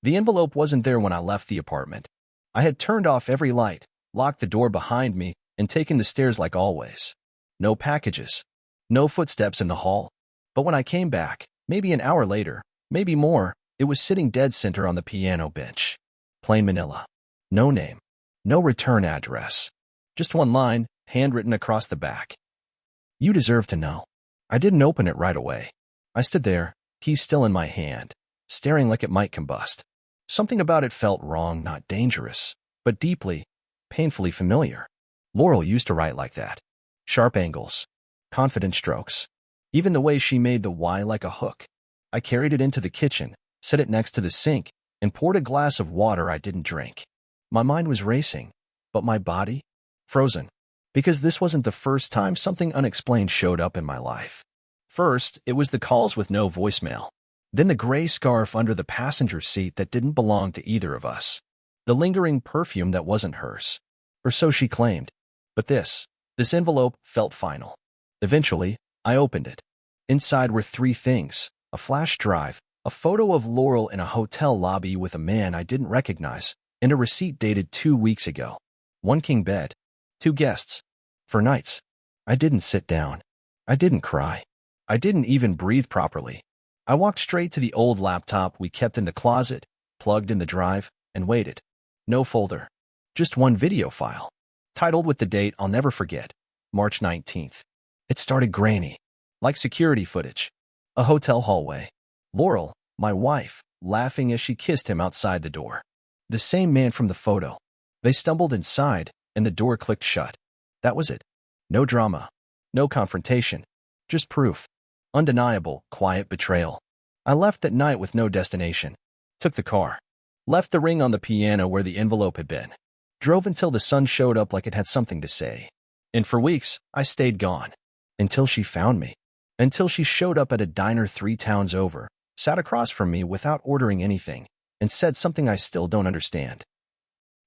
The envelope wasn't there when I left the apartment. I had turned off every light, locked the door behind me, and taken the stairs like always. No packages. No footsteps in the hall. But when I came back, maybe an hour later, maybe more, it was sitting dead center on the piano bench. Plain manila. No name. No return address. Just one line, handwritten across the back. You deserve to know. I didn't open it right away. I stood there, keys still in my hand, staring like it might combust. Something about it felt wrong, not dangerous, but deeply, painfully familiar. Laurel used to write like that. Sharp angles, confident strokes. Even the way she made the Y like a hook. I carried it into the kitchen, set it next to the sink, and poured a glass of water I didn't drink. My mind was racing, but my body? Frozen. Because this wasn't the first time something unexplained showed up in my life. First, it was the calls with no voicemail. Then the gray scarf under the passenger seat that didn't belong to either of us. The lingering perfume that wasn't hers. Or so she claimed. But this envelope felt final. Eventually, I opened it. Inside were three things: a flash drive, a photo of Laurel in a hotel lobby with a man I didn't recognize, and a receipt dated 2 weeks ago. 1 king bed. 2 guests. For nights. I didn't sit down. I didn't cry. I didn't even breathe properly. I walked straight to the old laptop we kept in the closet, plugged in the drive, and waited. No folder. Just one video file. Titled with the date I'll never forget. March 19th. It started grainy. Like security footage. A hotel hallway. Laurel, my wife, laughing as she kissed him outside the door. The same man from the photo. They stumbled inside, and the door clicked shut. That was it. No drama. No confrontation. Just proof. Undeniable, quiet betrayal. I left that night with no destination. Took the car. Left the ring on the piano where the envelope had been. Drove until the sun showed up like it had something to say. And for weeks, I stayed gone. Until she found me. Until she showed up at a diner 3 towns over, sat across from me without ordering anything, and said something I still don't understand.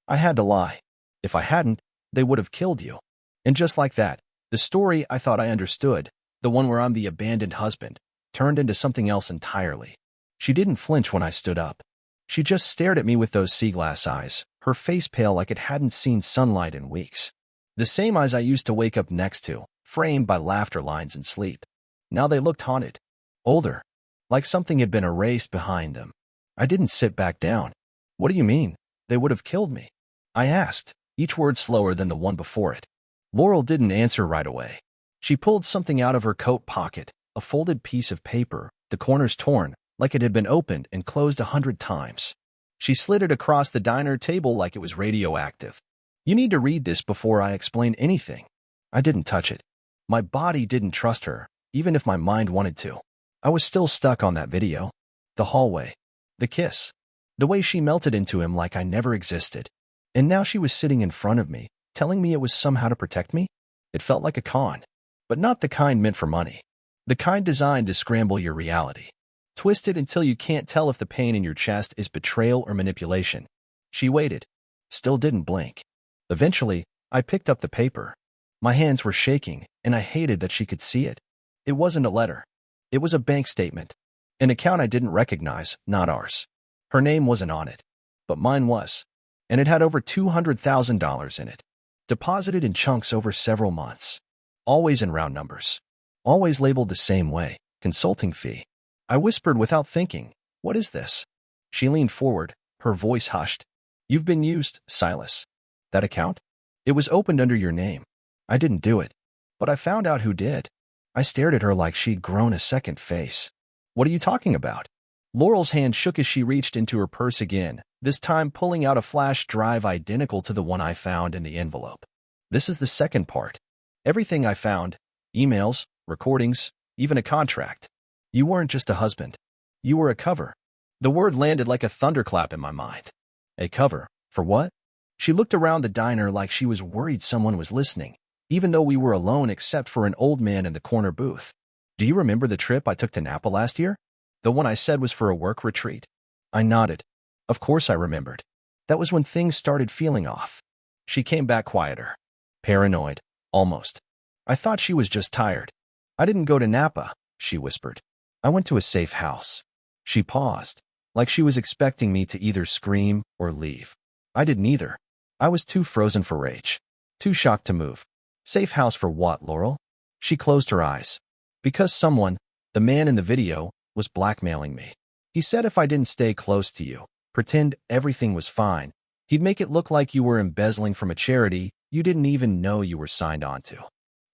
I had to lie. If I hadn't, they would have killed you. And just like that, the story I thought I understood, the one where I'm the abandoned husband, turned into something else entirely. She didn't flinch when I stood up. She just stared at me with those sea glass eyes, her face pale like it hadn't seen sunlight in weeks. The same eyes I used to wake up next to, framed by laughter lines and sleep. Now they looked haunted. Older. Like something had been erased behind them. I didn't sit back down. What do you mean? They would have killed me. I asked, each word slower than the one before it. Laurel didn't answer right away. She pulled something out of her coat pocket, a folded piece of paper, the corners torn, like it had been opened and closed 100 times. She slid it across the diner table like it was radioactive. You need to read this before I explain anything. I didn't touch it. My body didn't trust her, even if my mind wanted to. I was still stuck on that video. The hallway. The kiss. The way she melted into him like I never existed. And now she was sitting in front of me, telling me it was somehow to protect me? It felt like a con. But not the kind meant for money. The kind designed to scramble your reality. Twisted until you can't tell if the pain in your chest is betrayal or manipulation. She waited. Still didn't blink. Eventually, I picked up the paper. My hands were shaking, and I hated that she could see it. It wasn't a letter. It was a bank statement. An account I didn't recognize, not ours. Her name wasn't on it. But mine was. And it had over $200,000 in it. Deposited in chunks over several months. Always in round numbers. Always labeled the same way, consulting fee. I whispered without thinking, "What is this?" She leaned forward, her voice hushed. "You've been used, Silas. That account? It was opened under your name. I didn't do it. But I found out who did." I stared at her like she'd grown a second face. "What are you talking about?" Laurel's hand shook as she reached into her purse again, this time pulling out a flash drive identical to the one I found in the envelope. This is the second part. Everything I found, emails, recordings, even a contract. You weren't just a husband. You were a cover. The word landed like a thunderclap in my mind. A cover? For what? She looked around the diner like she was worried someone was listening, even though we were alone except for an old man in the corner booth. "Do you remember the trip I took to Napa last year? The one I said was for a work retreat?" I nodded. Of course I remembered. That was when things started feeling off. She came back quieter. Paranoid. Almost. I thought she was just tired. "I didn't go to Napa," she whispered. "I went to a safe house." She paused. like she was expecting me to either scream or leave. I didn't either. I was too frozen for rage. Too shocked to move. Safe house for what, Laurel? She closed her eyes. Because someone, the man in the video, was blackmailing me. He said if I didn't stay close to you, pretend everything was fine, he'd make it look like you were embezzling from a charity you didn't even know you were signed on to.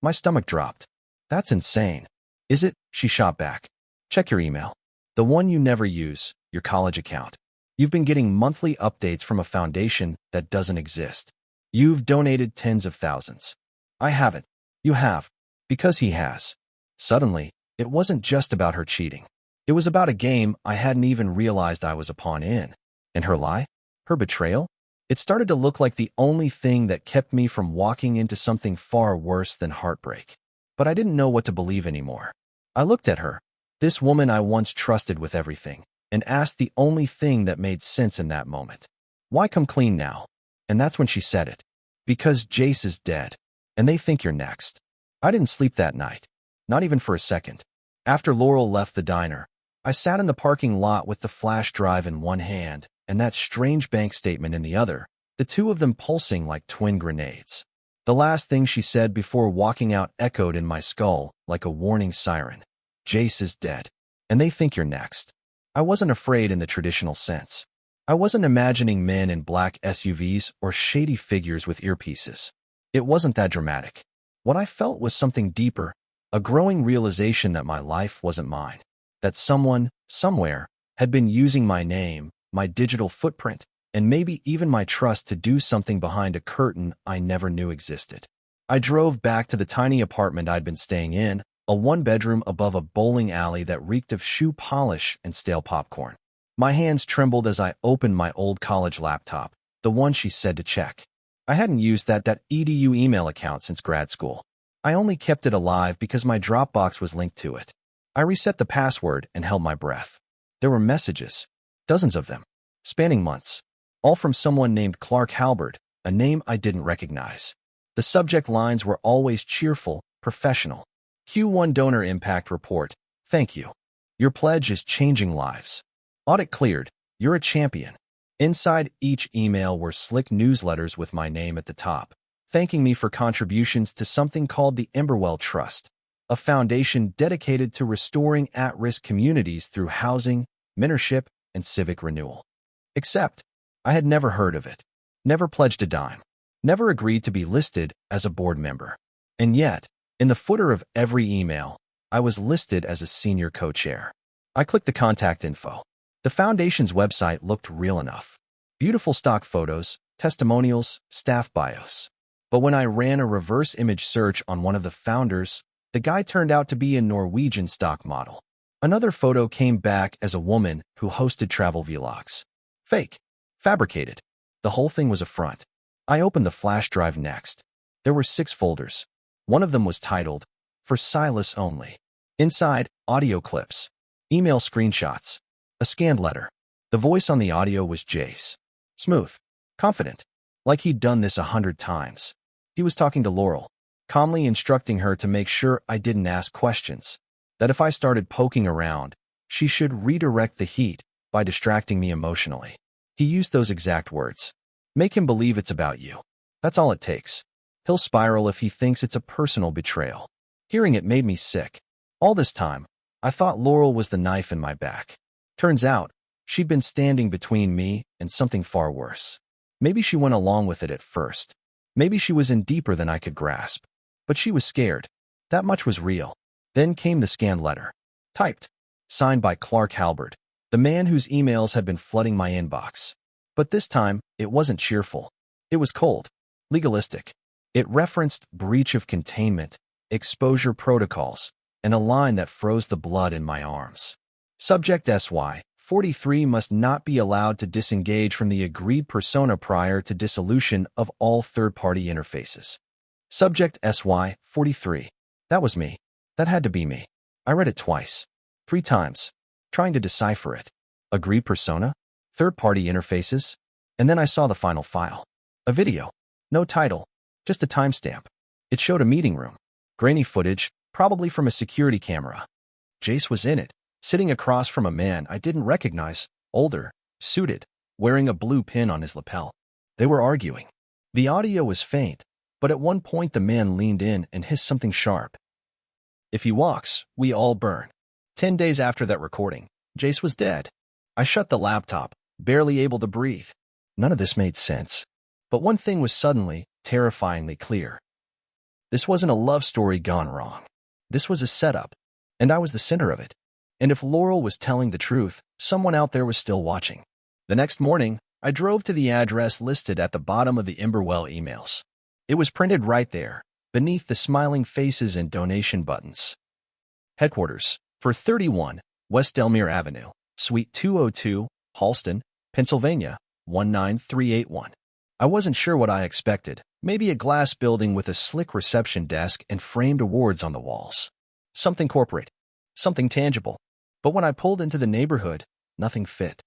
My stomach dropped. That's insane. Is it? She shot back. Check your email. The one you never use, your college account. You've been getting monthly updates from a foundation that doesn't exist. You've donated tens of thousands. I haven't. You have. Because he has. Suddenly, it wasn't just about her cheating. It was about a game I hadn't even realized I was a pawn in. And her lie? Her betrayal? It started to look like the only thing that kept me from walking into something far worse than heartbreak. But I didn't know what to believe anymore. I looked at her, this woman I once trusted with everything, and asked the only thing that made sense in that moment. Why come clean now? And that's when she said it. Because Jace is dead, and they think you're next. I didn't sleep that night. Not even for a second. After Laurel left the diner, I sat in the parking lot with the flash drive in one hand and that strange bank statement in the other, the two of them pulsing like twin grenades. The last thing she said before walking out echoed in my skull like a warning siren. Jace is dead, and they think you're next. I wasn't afraid in the traditional sense. I wasn't imagining men in black SUVs or shady figures with earpieces. It wasn't that dramatic. What I felt was something deeper, a growing realization that my life wasn't mine, that someone, somewhere, had been using my name, my digital footprint, and maybe even my trust to do something behind a curtain I never knew existed. I drove back to the tiny apartment I'd been staying in, a one-bedroom above a bowling alley that reeked of shoe polish and stale popcorn. My hands trembled as I opened my old college laptop, the one she said to check. I hadn't used that .edu email account since grad school. I only kept it alive because my Dropbox was linked to it. I reset the password and held my breath. There were messages, dozens of them, spanning months, all from someone named Clark Halbert, a name I didn't recognize. The subject lines were always cheerful, professional. Q1 Donor Impact Report, thank you. Your pledge is changing lives. Audit cleared, you're a champion. Inside each email were slick newsletters with my name at the top, thanking me for contributions to something called the Emberwell Trust, a foundation dedicated to restoring at-risk communities through housing, mentorship, and civic renewal. Except, I had never heard of it, never pledged a dime, never agreed to be listed as a board member. And yet, in the footer of every email, I was listed as a senior co-chair. I clicked the contact info. The foundation's website looked real enough. Beautiful stock photos, testimonials, staff bios. But when I ran a reverse image search on one of the founders, the guy turned out to be a Norwegian stock model. Another photo came back as a woman who hosted travel vlogs. Fake. Fabricated. The whole thing was a front. I opened the flash drive next. There were 6 folders. One of them was titled, For Silas Only. Inside, audio clips, email screenshots, a scanned letter. The voice on the audio was Jace. Smooth. Confident. Like he'd done this 100 times. He was talking to Laurel, calmly instructing her to make sure I didn't ask questions, that if I started poking around, she should redirect the heat by distracting me emotionally. He used those exact words. Make him believe it's about you. That's all it takes. He'll spiral if he thinks it's a personal betrayal. Hearing it made me sick. All this time, I thought Laurel was the knife in my back. Turns out, she'd been standing between me and something far worse. Maybe she went along with it at first. Maybe she was in deeper than I could grasp. But she was scared. That much was real. Then came the scanned letter. Typed. Signed by Clark Halbert, the man whose emails had been flooding my inbox. But this time, it wasn't cheerful. It was cold. Legalistic. It referenced breach of containment, exposure protocols, and a line that froze the blood in my arms. Subject SY, 43 must not be allowed to disengage from the agreed persona prior to dissolution of all third-party interfaces. Subject SY, 43. That was me. That had to be me. I read it twice. 3 times. Trying to decipher it. Agreed persona? Third-party interfaces? And then I saw the final file. A video. No title. Just a timestamp. It showed a meeting room. Grainy footage, probably from a security camera. Jace was in it, sitting across from a man I didn't recognize, older, suited, wearing a blue pin on his lapel. They were arguing. The audio was faint, but at one point the man leaned in and hissed something sharp. "If he walks, we all burn." 10 days after that recording, Jace was dead. I shut the laptop, barely able to breathe. None of this made sense. But one thing was suddenly, terrifyingly clear. This wasn't a love story gone wrong. This was a setup, and I was the center of it. And if Laurel was telling the truth, someone out there was still watching. The next morning, I drove to the address listed at the bottom of the Emberwell emails. It was printed right there, beneath the smiling faces and donation buttons. Headquarters, for 31 West Delmere Avenue, Suite 202, Halston, Pennsylvania, 19381. I wasn't sure what I expected. Maybe a glass building with a slick reception desk and framed awards on the walls. Something corporate. Something tangible. But when I pulled into the neighborhood, nothing fit.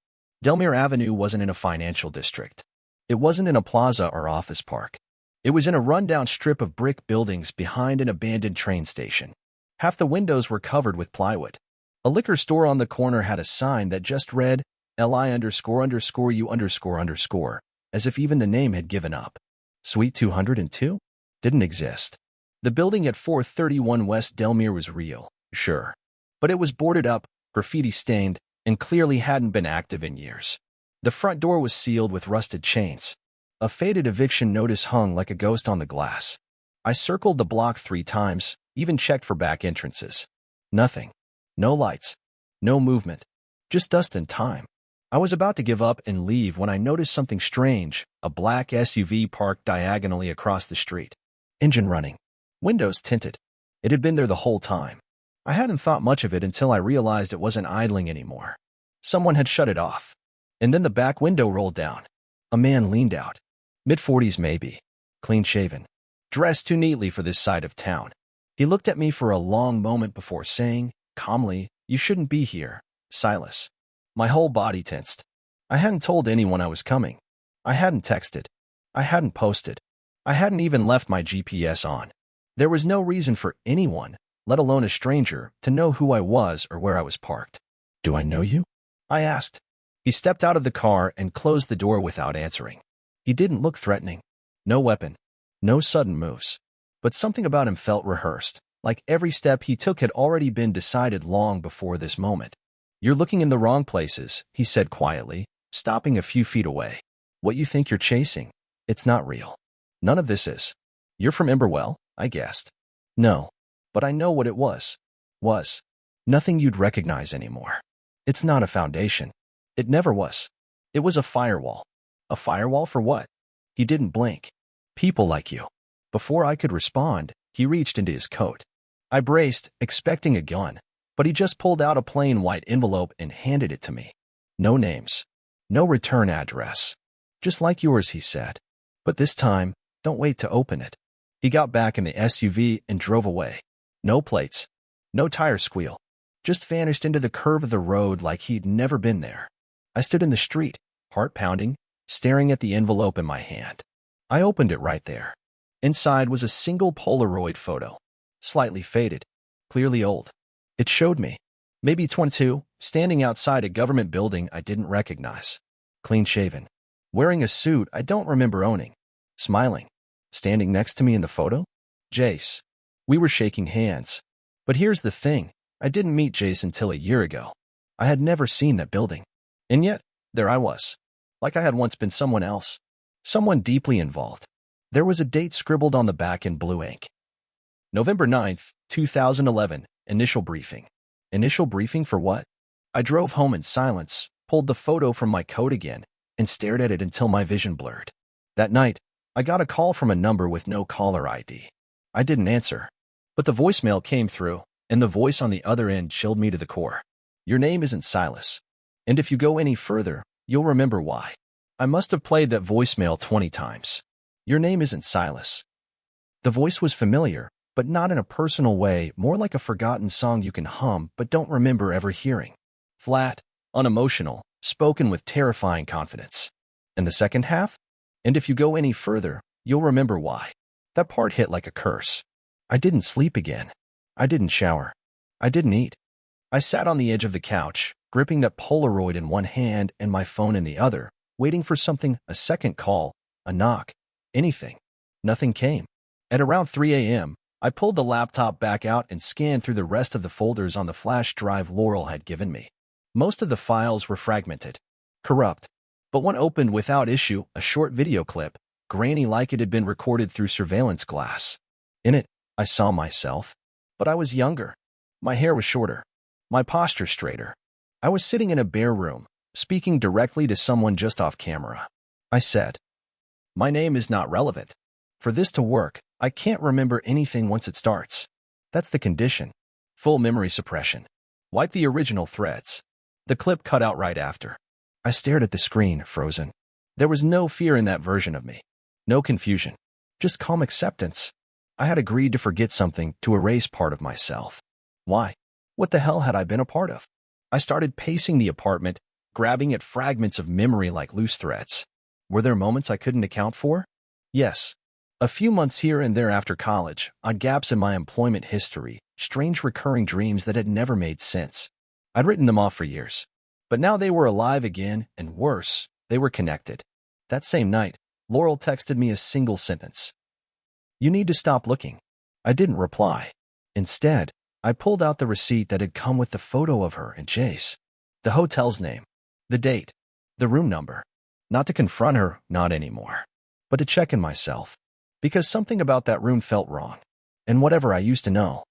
Delmere Avenue wasn't in a financial district. It wasn't in a plaza or office park. It was in a rundown strip of brick buildings behind an abandoned train station. Half the windows were covered with plywood. A liquor store on the corner had a sign that just read, LI__U__, as if even the name had given up. Suite 202? Didn't exist. The building at 431 West Delmere was real, sure. But it was boarded up, graffiti-stained, and clearly hadn't been active in years. The front door was sealed with rusted chains. A faded eviction notice hung like a ghost on the glass. I circled the block 3 times, even checked for back entrances. Nothing. No lights. No movement. Just dust and time. I was about to give up and leave when I noticed something strange, a black SUV parked diagonally across the street. Engine running. Windows tinted. It had been there the whole time. I hadn't thought much of it until I realized it wasn't idling anymore. Someone had shut it off. And then the back window rolled down. A man leaned out. Mid-40s maybe. Clean-shaven. Dressed too neatly for this side of town. He looked at me for a long moment before saying, calmly, "You shouldn't be here, Silas." My whole body tensed. I hadn't told anyone I was coming. I hadn't texted. I hadn't posted. I hadn't even left my GPS on. There was no reason for anyone, let alone a stranger, to know who I was or where I was parked. "Do I know you?" I asked. He stepped out of the car and closed the door without answering. He didn't look threatening. No weapon. No sudden moves. But something about him felt rehearsed, like every step he took had already been decided long before this moment. "You're looking in the wrong places," he said quietly, stopping a few feet away. "What you think you're chasing, it's not real. None of this is." "You're from Emberwell," I guessed. "No, but I know what it was. Nothing you'd recognize anymore. It's not a foundation. It never was. It was a firewall." "A firewall for what?" He didn't blink. "People like you." Before I could respond, he reached into his coat. I braced, expecting a gun, but he just pulled out a plain white envelope and handed it to me. "No names. No return address. Just like yours," he said. "But this time, don't wait to open it." He got back in the SUV and drove away. No plates. No tire squeal. Just vanished into the curve of the road like he'd never been there. I stood in the street, heart pounding, staring at the envelope in my hand. I opened it right there. Inside was a single Polaroid photo. Slightly faded. Clearly old. It showed me, maybe 22, standing outside a government building I didn't recognize. Clean-shaven. Wearing a suit I don't remember owning. Smiling. Standing next to me in the photo? Jace. We were shaking hands. But here's the thing. I didn't meet Jace until a year ago. I had never seen that building. And yet, there I was. Like I had once been someone else. Someone deeply involved. There was a date scribbled on the back in blue ink. November 9th, 2011, initial briefing. Initial briefing for what? I drove home in silence, pulled the photo from my coat again, and stared at it until my vision blurred. That night, I got a call from a number with no caller ID. I didn't answer. But the voicemail came through, and the voice on the other end chilled me to the core. "Your name isn't Silas. And if you go any further, you'll remember why." I must have played that voicemail 20 times. "Your name isn't Silas." The voice was familiar, but not in a personal way, more like a forgotten song you can hum but don't remember ever hearing. Flat, unemotional, spoken with terrifying confidence. And the second half? "And if you go any further, you'll remember why." That part hit like a curse. I didn't sleep again. I didn't shower. I didn't eat. I sat on the edge of the couch, gripping that Polaroid in one hand and my phone in the other, waiting for something, a second call, a knock, anything. Nothing came. At around 3 a.m., I pulled the laptop back out and scanned through the rest of the folders on the flash drive Laurel had given me. Most of the files were fragmented, corrupt, but one opened without issue, a short video clip, grainy like it had been recorded through surveillance glass. In it, I saw myself, but I was younger. My hair was shorter, my posture straighter. I was sitting in a bare room, speaking directly to someone just off camera. I said, "My name is not relevant. For this to work, I can't remember anything once it starts. That's the condition. Full memory suppression. Wipe the original threads." The clip cut out right after. I stared at the screen, frozen. There was no fear in that version of me. No confusion. Just calm acceptance. I had agreed to forget something, to erase part of myself. Why? What the hell had I been a part of? I started pacing the apartment, grabbing at fragments of memory like loose threads. Were there moments I couldn't account for? Yes. A few months here and there after college, odd gaps in my employment history, strange recurring dreams that had never made sense. I'd written them off for years. But now they were alive again, and worse, they were connected. That same night, Laurel texted me a single sentence. "You need to stop looking." I didn't reply. Instead, I pulled out the receipt that had come with the photo of her and Jace. The hotel's name, the date, the room number. Not to confront her, not anymore, but to check in myself. Because something about that room felt wrong. And whatever I used to know,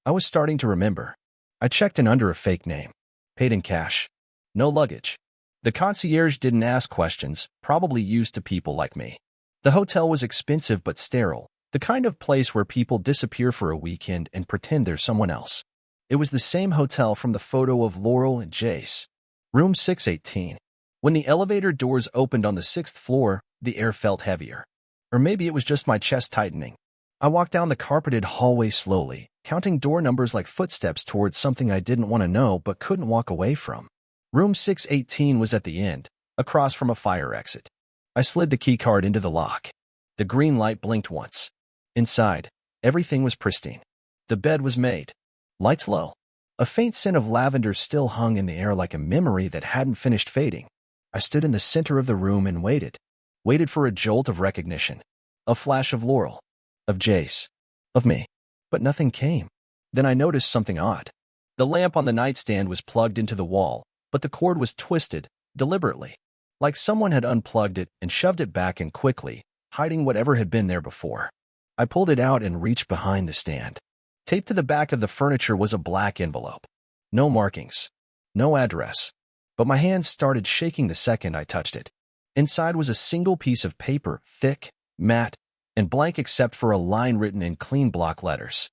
I was starting to remember. I checked in under a fake name. Paid in cash. No luggage. The concierge didn't ask questions, probably used to people like me. The hotel was expensive but sterile, the kind of place where people disappear for a weekend and pretend they're someone else. It was the same hotel from the photo of Laurel and Jace. Room 618. When the elevator doors opened on the 6th floor, the air felt heavier. Or maybe it was just my chest tightening. I walked down the carpeted hallway slowly, counting door numbers like footsteps towards something I didn't want to know but couldn't walk away from. Room 618 was at the end, across from a fire exit. I slid the keycard into the lock. The green light blinked once. Inside, everything was pristine. The bed was made. Lights low. A faint scent of lavender still hung in the air like a memory that hadn't finished fading. I stood in the center of the room and waited. Waited for a jolt of recognition. A flash of Laurel. Of Jace. Of me. But nothing came. Then I noticed something odd. The lamp on the nightstand was plugged into the wall, but the cord was twisted, deliberately. Like someone had unplugged it and shoved it back in quickly, hiding whatever had been there before. I pulled it out and reached behind the stand. Taped to the back of the furniture was a black envelope. No markings. No address. But my hands started shaking the second I touched it. Inside was a single piece of paper, thick, matte, and blank except for a line written in clean block letters.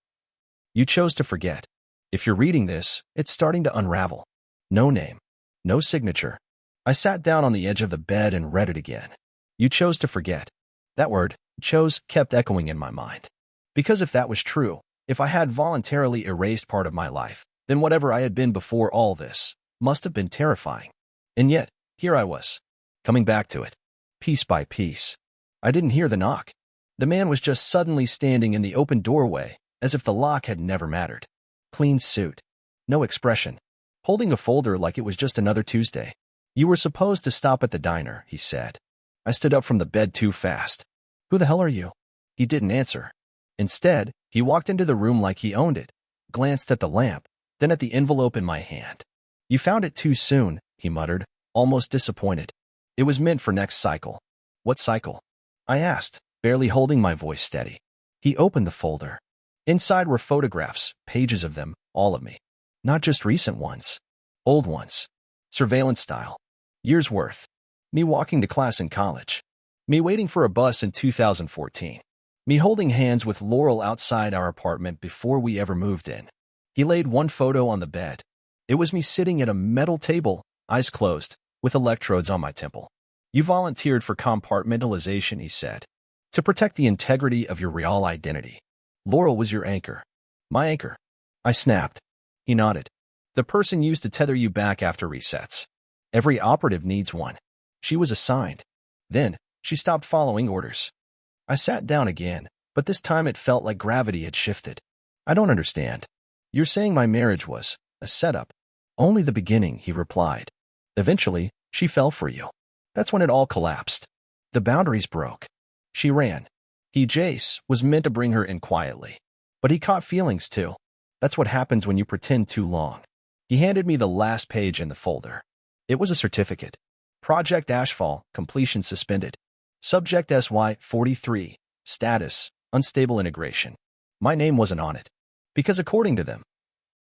"You chose to forget. If you're reading this, it's starting to unravel." No name. No signature. I sat down on the edge of the bed and read it again. "You chose to forget." That word, chose, kept echoing in my mind. Because if that was true, if I had voluntarily erased part of my life, then whatever I had been before all this must have been terrifying. And yet, here I was, coming back to it, piece by piece. I didn't hear the knock. The man was just suddenly standing in the open doorway, as if the lock had never mattered. Clean suit. No expression. Holding a folder like it was just another Tuesday. "You were supposed to stop at the diner," he said. I stood up from the bed too fast. "Who the hell are you?" He didn't answer. Instead, he walked into the room like he owned it, glanced at the lamp, then at the envelope in my hand. "You found it too soon," he muttered, almost disappointed. "It was meant for next cycle." "What cycle?" I asked, barely holding my voice steady. He opened the folder. Inside were photographs, pages of them, all of me. Not just recent ones. Old ones. Surveillance style. Years worth. Me walking to class in college. Me waiting for a bus in 2014. Me holding hands with Laurel outside our apartment before we ever moved in. He laid one photo on the bed. It was me sitting at a metal table, eyes closed, with electrodes on my temple. "You volunteered for compartmentalization," he said. "To protect the integrity of your real identity. Laurel was your anchor." "My anchor." I snapped. He nodded. "The person used to tether you back after resets. Every operative needs one." She was assigned. Then, she stopped following orders. I sat down again, but this time it felt like gravity had shifted. "I don't understand. You're saying my marriage was a setup?" Only the beginning, he replied. Eventually, she fell for you. That's when it all collapsed. The boundaries broke. She ran. Jace, was meant to bring her in quietly. But he caught feelings too. That's what happens when you pretend too long. He handed me the last page in the folder. It was a certificate. Project Ashfall, completion suspended. Subject SY43, status, unstable integration. My name wasn't on it. Because according to them,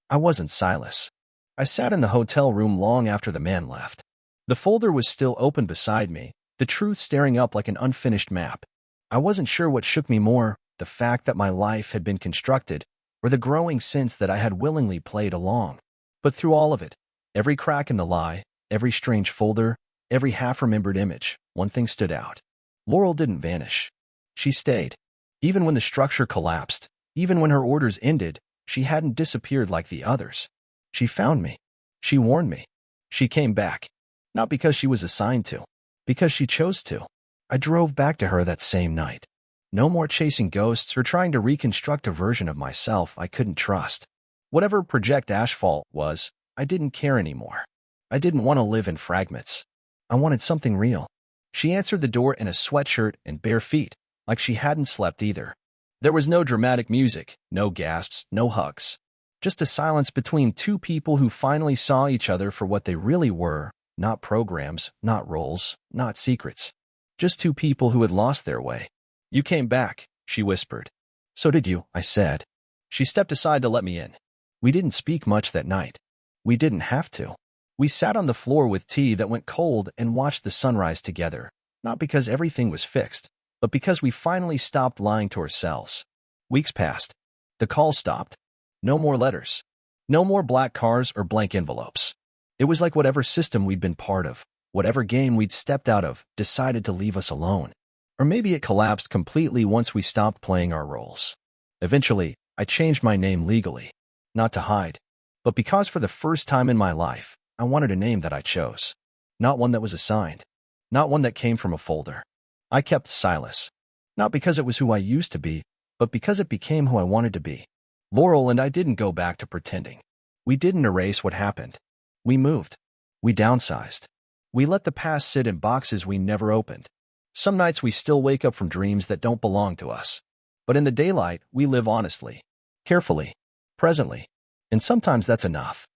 I wasn't Silas. I sat in the hotel room long after the man left. The folder was still open beside me, the truth staring up like an unfinished map. I wasn't sure what shook me more, the fact that my life had been constructed, or the growing sense that I had willingly played along. But through all of it, every crack in the lie, every strange folder, every half-remembered image, one thing stood out. Laurel didn't vanish. She stayed. Even when the structure collapsed, even when her orders ended, she hadn't disappeared like the others. She found me. She warned me. She came back. Not because she was assigned to. Because she chose to. I drove back to her that same night. No more chasing ghosts or trying to reconstruct a version of myself I couldn't trust. Whatever Project Ashfall was, I didn't care anymore. I didn't want to live in fragments. I wanted something real. She answered the door in a sweatshirt and bare feet, like she hadn't slept either. There was no dramatic music, no gasps, no hugs. Just a silence between two people who finally saw each other for what they really were, not programs, not roles, not secrets. Just two people who had lost their way. You came back, she whispered. So did you, I said. She stepped aside to let me in. We didn't speak much that night. We didn't have to. We sat on the floor with tea that went cold and watched the sunrise together, not because everything was fixed, but because we finally stopped lying to ourselves. Weeks passed. The calls stopped. No more letters. No more black cars or blank envelopes. It was like whatever system we'd been part of, whatever game we'd stepped out of, decided to leave us alone. Or maybe it collapsed completely once we stopped playing our roles. Eventually, I changed my name legally. Not to hide, but because for the first time in my life, I wanted a name that I chose. Not one that was assigned. Not one that came from a folder. I kept Silas. Not because it was who I used to be, but because it became who I wanted to be. Laurel and I didn't go back to pretending. We didn't erase what happened. We moved. We downsized. We let the past sit in boxes we never opened. Some nights we still wake up from dreams that don't belong to us. But in the daylight, we live honestly, carefully, presently. And sometimes that's enough.